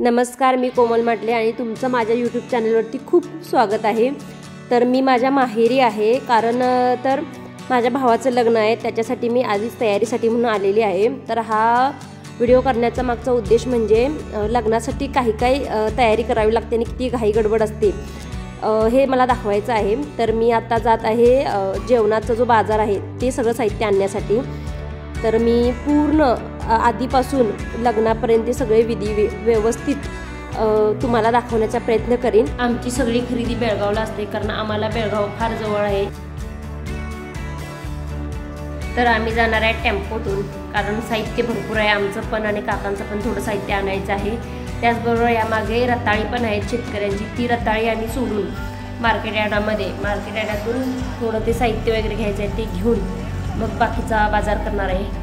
नमस्कार, मी कोमल माटले आणि तुमचं माझ्या यूट्यूब चॅनलवरती खूप स्वागत आहे। तर मी माझ्या माहेरी आहे, कारण तर माझ्या भावाचं लग्न आहे, त्याच्यासाठी मी आधीच तयारीसाठी म्हणून आलेली आहे। तर हा व्हिडिओ करण्याचा मागचा उद्देश म्हणजे लग्नासाठी काही तयारी करावी लागते आणि किती घाई गडबड असते हे मला दाखवायचं आहे। तर मी आता जात आहे जेवणाचा जो बाजार आहे ते सगळं साहित्य आणण्यासाठी। तर मी पूर्ण आधीपासून लग्नापर्यंत सगळे विधी व्यवस्थित तुम्हाला दाखवण्याचा प्रयत्न करीन। आमची सगळी खरेदी बेळगावला असते, कारण आम्हाला बेळगाव फार जवळ आहे। तर आम्ही जाणार आहे टेम्पोतून, कारण साहित्य भरपूर आहे, आमचं पण आणि काकांचं पण थोडं साहित्य आणायचं आहे। त्याचबरोबर यामागे रताळी पण आहेत शेतकऱ्यांची, ती रताळी आम्ही सोडून मार्केट यार्डातून थोडं ते साहित्य वगैरे घ्यायचं आहे, ते घेऊन मग बाकीचा बाजार करणार आहे।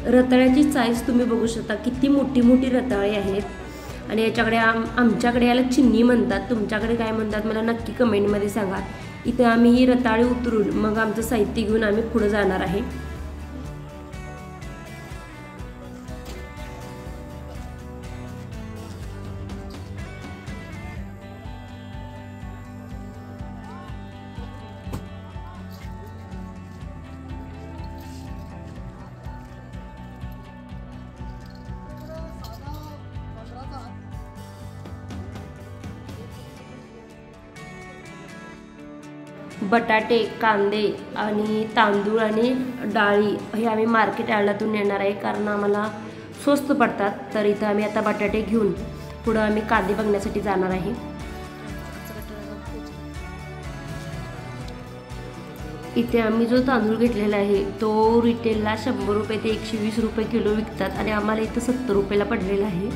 रताळ्याची साईज तुम्ही बघू शकता, किती मोठी मोठी रताळी आहेत। आणि याच्याकडे आमच्याकडे याला चिन्नी म्हणतात, तुमच्याकडे काय म्हणतात मला नक्की कमेंटमध्ये सांगा। इथे आम्ही ही रताळी उतरून मग आमचं साहित्य घेऊन आम्ही पुढे जाणार आहे। बटाटे, कांदे आणि तांदूळ आणि डाळी हे आम्ही मार्केट यार्डातून नेणार आहे, कारण आम्हाला स्वस्त पडतात। तर इथं आम्ही आता बटाटे घेऊन पुढं आम्ही कांदे बघण्यासाठी जाणार आहे। इथे आम्ही जो तांदूळ घेतलेला आहे तो रिटेलला 100 रुपये ते 120 रुपये किलो विकतात आणि आम्हाला इथं 70 रुपयाला पडलेला आहे।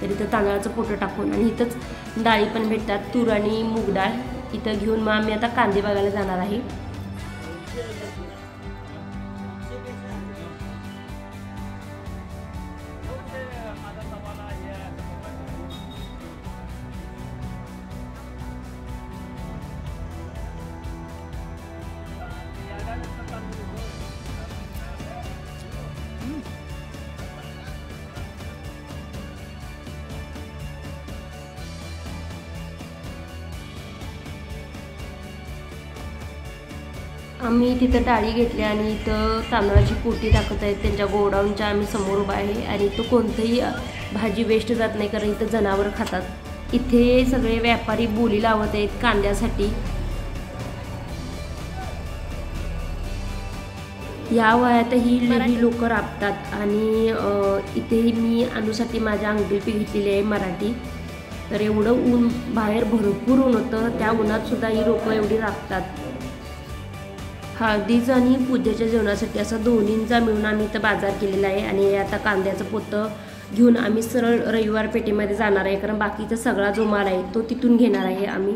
तर इथं तांदळाचं पोटं टाकून आणि इथंच डाळी पण भेटतात, तूर आणि मूग डाळ। इथं घेऊन मग आम्ही आता कांदे बघायला जाणार आहे। आम्ही तिथं डाळी घेतल्या आणि इथं तांदळाची पोती टाकत आहेत त्यांच्या गोडाऊनच्या आम्ही समोर उभा आहे आणि इथं कोणतंही भाजी वेस्ट जात नाही कारण इथं जनावर खातात। इथे सगळे व्यापारी बोली लावत आहेत कांद्यासाठी। या वयातही लई लोक राबतात आणि इथेही मी अनुसाठी माझ्या अंगलपी घेतलेली आहे मराठी। तर एवढं ऊन बाहेर भरपूर ऊन होतं, त्या उन्हात सुद्धा ही लोक एवढी राबतात। हळदीचं आणि पूजेच्या जेवणासाठी असं दोन्हींचा मिळून आम्ही इथं बाजार केलेला आहे आणि आता कांद्याचं पोतं घेऊन आम्ही सरळ रविवार पेठेमध्ये जाणार आहे कारण बाकीचा सगळा जो माल आहे तो तिथून घेणार आहे आम्ही।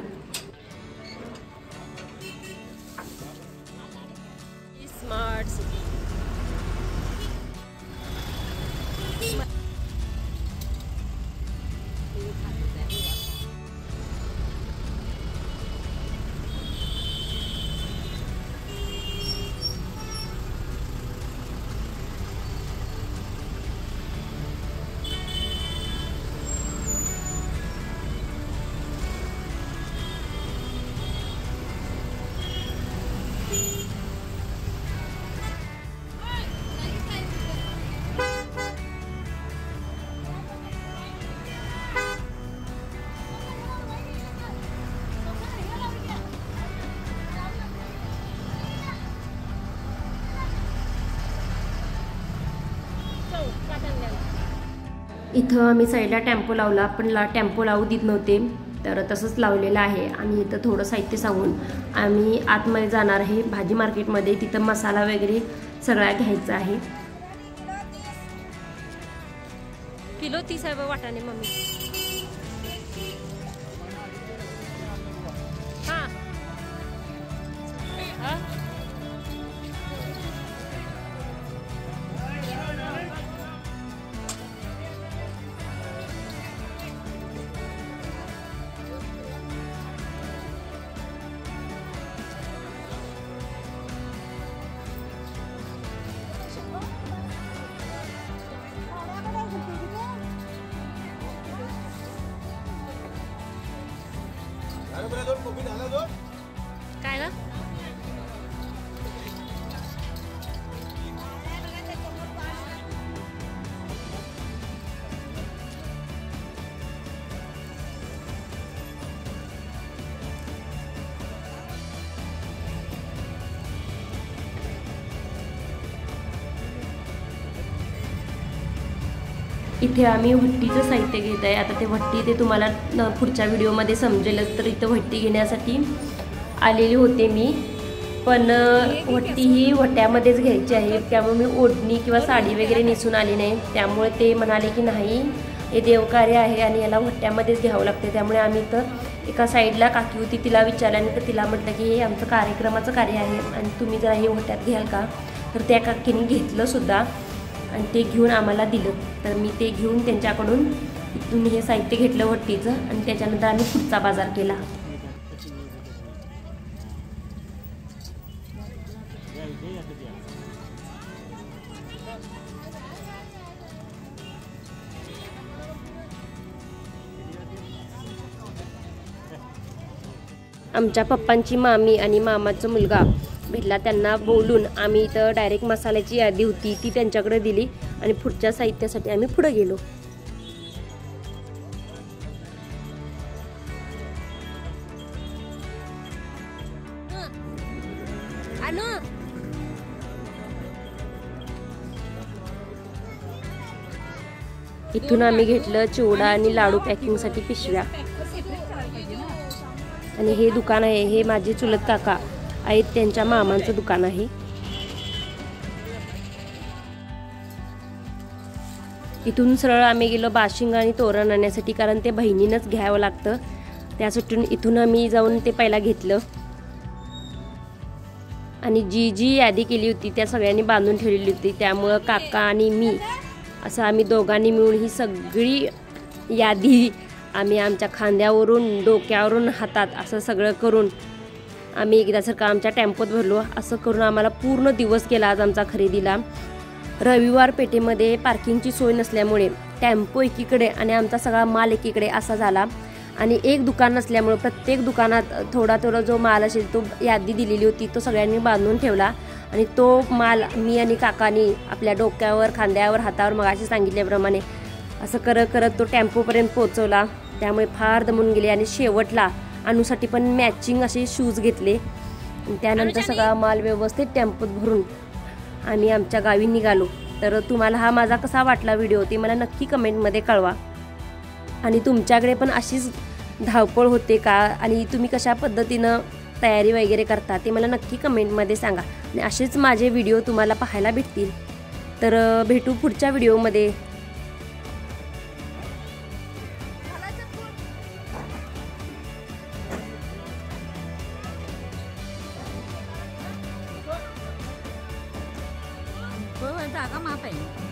इथं आम्ही साईडला टेम्पो लावला, पण टेम्पो लावू देत नव्हते तर तसंच लावलेलं आहे। आणि इथं थोडं साहित्य सांगून आम्ही आतमध्ये जाणार आहे भाजी मार्केटमध्ये, तिथं मसाला वगैरे सगळा घ्यायचा आहे। किलो 30 आहे वाटाणे मम्मी। काय ना इथे आम्ही भट्टीचं साहित्य घेत आहे। आता ते भट्टी ते तुम्हाला पुढच्या व्हिडिओमध्ये समजेलच। तर इथं भट्टी घेण्यासाठी आलेली होते मी, पण भट्टी ही वट्यामध्येच घ्यायची आहे त्यामुळे मी ओढणी किंवा साडी वगैरे नेसून आली नाही। त्यामुळे ते म्हणाले की नाही हे देवकार्य आहे आणि याला वट्यामध्येच घ्यावं लागते। त्यामुळे आम्ही तर एका साईडला काकी होती तिला विचारल्यानंतर तिला म्हटलं की हे आमचं कार्यक्रमाचं कार्य आहे आणि तुम्ही जरा हे वट्यात घ्याल का, तर त्या काकीने घेतलं सुद्धा आणि ते घेऊन आम्हाला दिलं। तर मी ते घेऊन त्यांच्याकडून इथून हे साहित्य घेतलं वट्टीचं आणि त्याच्यानंतर आम्ही पुढचा बाजार केला। आमच्या पप्पांची मामी आणि मामाचा मुलगा भेटला, त्यांना बोलून आम्ही इथं डायरेक्ट मसाल्याची यादी होती ती त्यांच्याकडे दिली आणि पुढच्या साहित्यासाठी आम्ही पुढे गेलो। इथून आम्ही घेतलं चिवडा आणि लाडू पॅकिंगसाठी पिशव्या। आणि हे दुकान आहे, हे माझे चुलत काका आहेत त्यांच्या मामांचं दुकान आहे। इथून सरळ आम्ही गेलो बाशिंग आणि तोरण आणण्यासाठी कारण ते बहिणीनंच घ्यावं लागतं, त्यासाठी इथून आम्ही जाऊन ते पहिला घेतलं। आणि जी यादी केली होती त्या सगळ्यांनी बांधून ठेवलेली होती, त्यामुळं काका आणि मी असं आम्ही दोघांनी मिळून ही सगळी यादी आम्ही आमच्या खांद्यावरून डोक्यावरून हातात असं सगळं करून आम्ही एकदासारखं आमच्या टेम्पोत भरलो। असं करून आम्हाला पूर्ण दिवस गेला आज आमचा खरेदीला। रविवार पेठेमध्ये पार्किंगची सोय नसल्यामुळे टेम्पो एकीकडे आणि आमचा सगळा माल एकीकडे असा झाला आणि एक दुकान नसल्यामुळं प्रत्येक दुकानात थोडा थोडा जो माल असेल तो यादी दिलेली होती तो सगळ्यांनी बांधून ठेवला आणि तो माल मी आणि काकानी आपल्या डोक्यावर, खांद्यावर, हातावर मगाशी सांगितल्याप्रमाणे असं करत करत तो टेम्पोपर्यंत पोहोचवला. त्यामुळे फार दमून गेले आणि शेवटला अनुसाठी पण मॅचिंग असे शूज घेतले. त्यानंतर सगळा माल व्यवस्थित टेम्पोत भरून आम्ही आमच्या गावी निघालो. तर तुम्हाला हा माझा कसा वाटला व्हिडिओ ते मला नक्की कमेंटमध्ये कळवा. आणि तुमच्याकडे पण अशीच धावपळ होते का आणि तुम्ही कशा पद्धतीनं तयारी वगैरे करता ते मला नक्की कमेंटमध्ये सांगा. आणि असेच माझे व्हिडिओ तुम्हाला पाहायला भेटतील. तर भेटू पुढच्या व्हिडिओमध्ये. जागा माप आहे.